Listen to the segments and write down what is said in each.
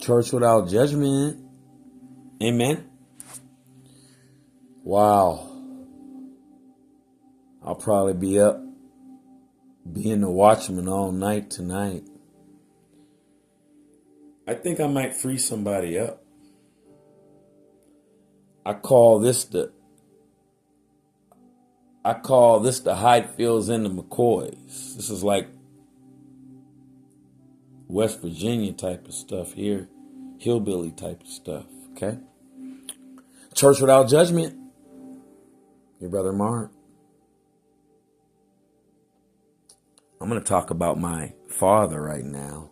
Church without judgment. Amen. Wow. I'll probably be up being the watchman all night tonight. I think I might free somebody up. I call this the Highfields and the McCoys. This is like West Virginia type of stuff here. Hillbilly type of stuff. Okay? Church without judgment. Your brother Mark. I'm going to talk about my father right now.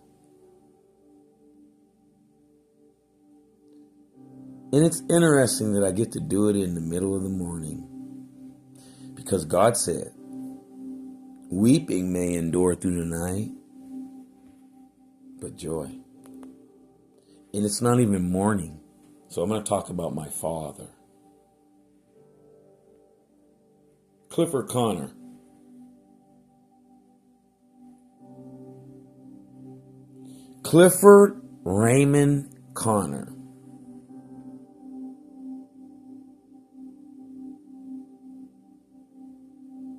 And it's interesting that I get to do it in the middle of the morning. Because God said, weeping may endure through the night, but joy. And it's not even morning. So I'm going to talk about my father. Clifford Connor. Clifford Raymond Connor.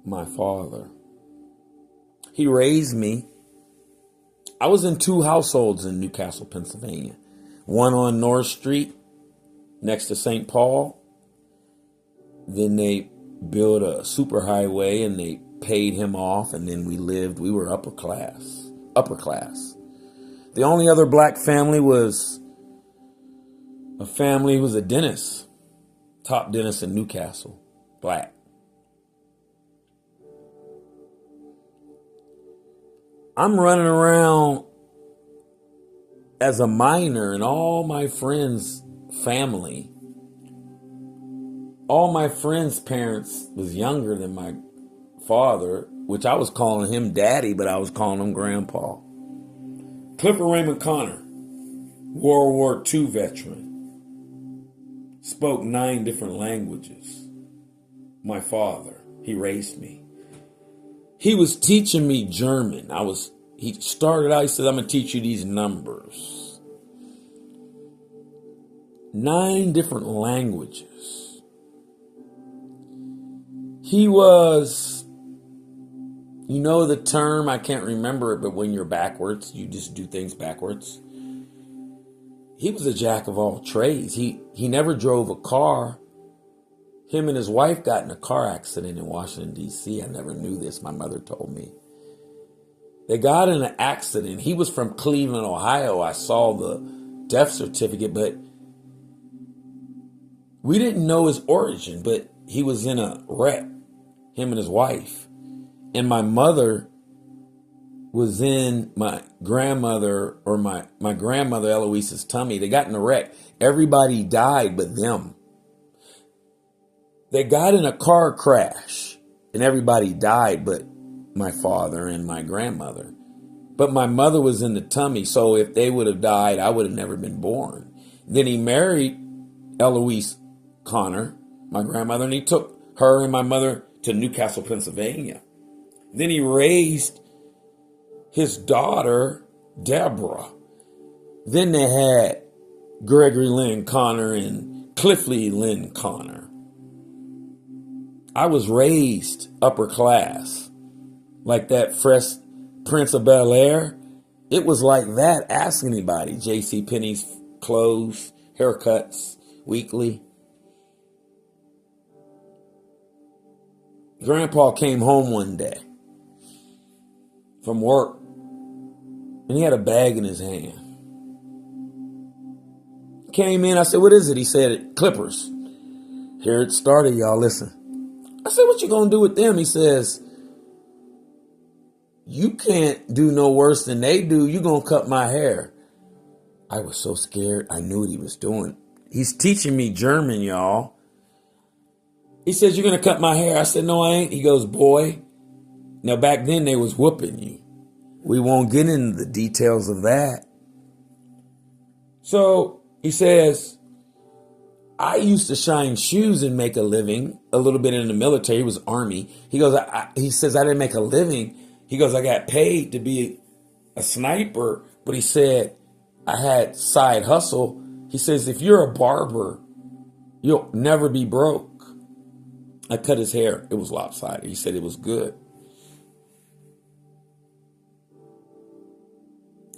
My father. He raised me. I was in 2 households in Newcastle, Pennsylvania. One on North Street next to St. Paul. Then they built a superhighway and they paid him off, and then we were upper class. The only other black family was a dentist. Top dentist in Newcastle. Black. I'm running around as a minor, and all my friends' family, all my friends' parents was younger than my father, which I was calling him daddy, but I was calling him grandpa. Clifford Raymond Connor, World War II veteran, spoke 9 different languages. My father, he raised me. He was teaching me German. He started out, he said, I'm going to teach you these numbers. 9 different languages. He was, you know the term, I can't remember it, but when you're backwards, you just do things backwards. He was a jack of all trades. He never drove a car. Him and his wife got in a car accident in Washington, D.C. I never knew this. My mother told me. They got in an accident. He was from Cleveland, Ohio. I saw the death certificate, but we didn't know his origin, but he was in a wreck, him and his wife. And my mother was in my grandmother Eloise's tummy. They got in a wreck. Everybody died but them. They got in a car crash and everybody died but my father and my grandmother. But my mother was in the tummy, so if they would have died, I would have never been born. Then he married Eloise Connor, my grandmother, and he took her and my mother to Newcastle, Pennsylvania. Then he raised his daughter, Deborah. Then they had Gregory Lynn Connor and Cliffley Lynn Connor. I was raised upper class, like that Fresh Prince of Bel-Air. It was like that. Ask anybody. J.C. Penney's clothes, haircuts, weekly. Grandpa came home one day from work, and he had a bag in his hand. Came in, I said, what is it? He said, Clippers. Here it started, y'all, listen. I said, what you gonna do with them? He says, you can't do no worse than they do. You gonna cut my hair. I was so scared. I knew what he was doing. He's teaching me German, y'all. He says, you're gonna cut my hair. I said, no, I ain't. He goes, boy. Now back then they was whooping you. We won't get into the details of that. So he says, I used to shine shoes and make a living, a little bit in the military. He was Army. He goes, he says, I didn't make a living. He goes, I got paid to be a sniper. But he said, I had side hustle. He says, if you're a barber, you'll never be broke. I cut his hair. It was lopsided. He said it was good.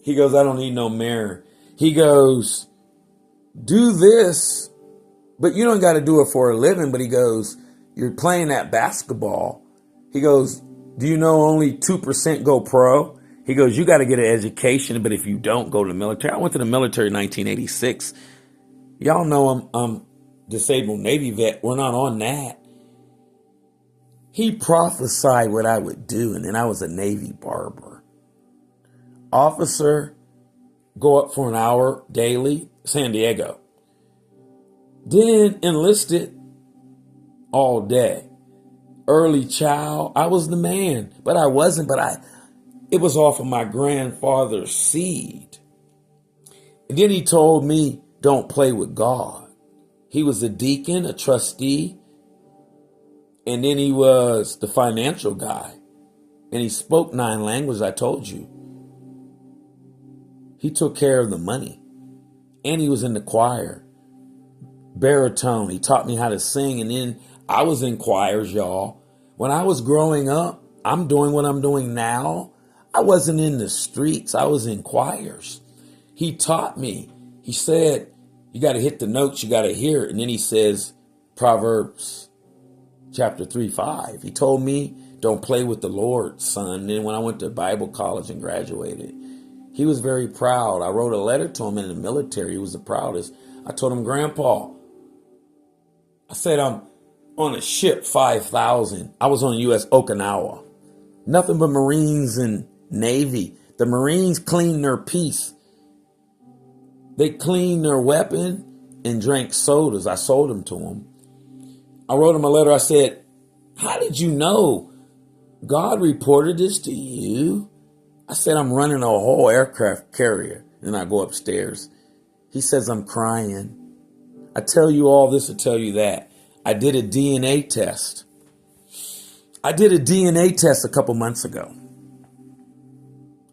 He goes, I don't need no mirror. He goes, do this, but you don't got to do it for a living. But he goes, you're playing that basketball. He goes, do you know only 2% go pro? He goes, you got to get an education, but if you don't, go to the military. I went to the military in 1986. Y'all know I'm disabled Navy vet. We're not on that. He prophesied what I would do, and then I was a Navy barber. Officer, go up for an hour daily, San Diego. Then enlisted all day. Early child, I was the man, but I wasn't, it was off of my grandfather's seed. And then he told me, don't play with God. He was a deacon, a trustee, and then he was the financial guy. And he spoke 9 languages, I told you. He took care of the money. And he was in the choir. Baritone. He taught me how to sing. And then I was in choirs, y'all. When I was growing up, I'm doing what I'm doing now. I wasn't in the streets. I was in choirs. He taught me. He said, you got to hit the notes. You got to hear it. And then he says, Proverbs chapter 3:5. He told me, don't play with the Lord, son. And then when I went to Bible college and graduated, he was very proud. I wrote a letter to him in the military. He was the proudest. I told him, Grandpa, I said, I'm on a ship 5,000. I was on U.S. Okinawa. Nothing but Marines and Navy. The Marines cleaned their piece. They cleaned their weapon and drank sodas. I sold them to them. I wrote him a letter. I said, how did you know? God reported this to you. I said, I'm running a whole aircraft carrier. And I go upstairs. He says, I'm crying. I tell you all this to tell you that. I did a DNA test. I did a DNA test a couple months ago.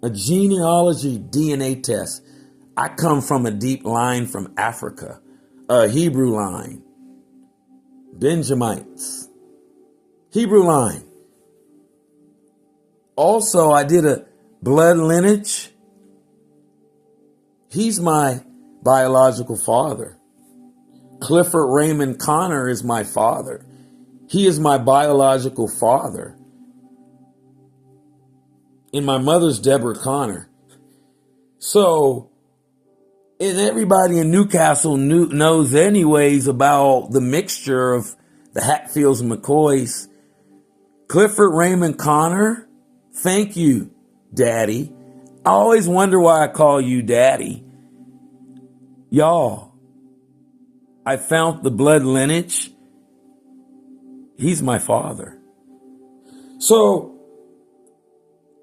A genealogy DNA test. I come from a deep line from Africa, a Hebrew line, Benjamites, Hebrew line. Also, I did a blood lineage. He's my biological father. Clifford Raymond Connor is my father. He is my biological father. And my mother's Deborah Connor. So, and everybody in Newcastle knows anyways about the mixture of the Hatfields and McCoys. Clifford Raymond Connor, thank you, Daddy. I always wonder why I call you Daddy. Y'all, I found the blood lineage. He's my father. So,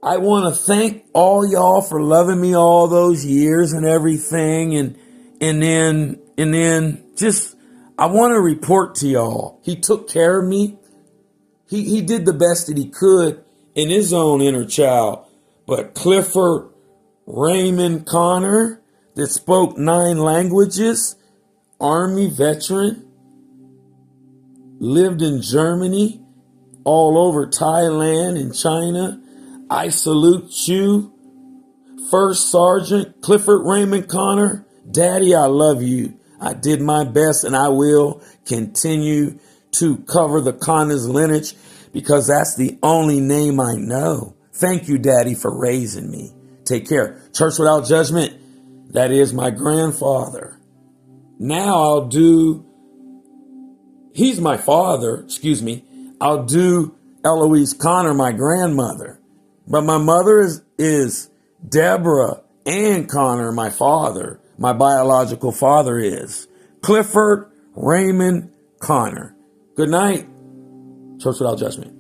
I want to thank all y'all for loving me all those years and everything. And then just, I want to report to y'all. He took care of me. He did the best that he could in his own inner child. But Clifford Raymond Connor, that spoke 9 languages, Army veteran, lived in Germany, all over Thailand and China. I salute you, First Sergeant Clifford Raymond Connor. Daddy, I love you. I did my best and I will continue to cover the Connor's lineage because that's the only name I know. Thank you, Daddy, for raising me. Take care. Church Without Judgment, that is my grandfather. Now he's my father, I'll do Eloise Connor, my grandmother. But my mother is Deborah Ann Connor, my father. My biological father is Clifford Raymond Connor. Good night. Church Without Judgment.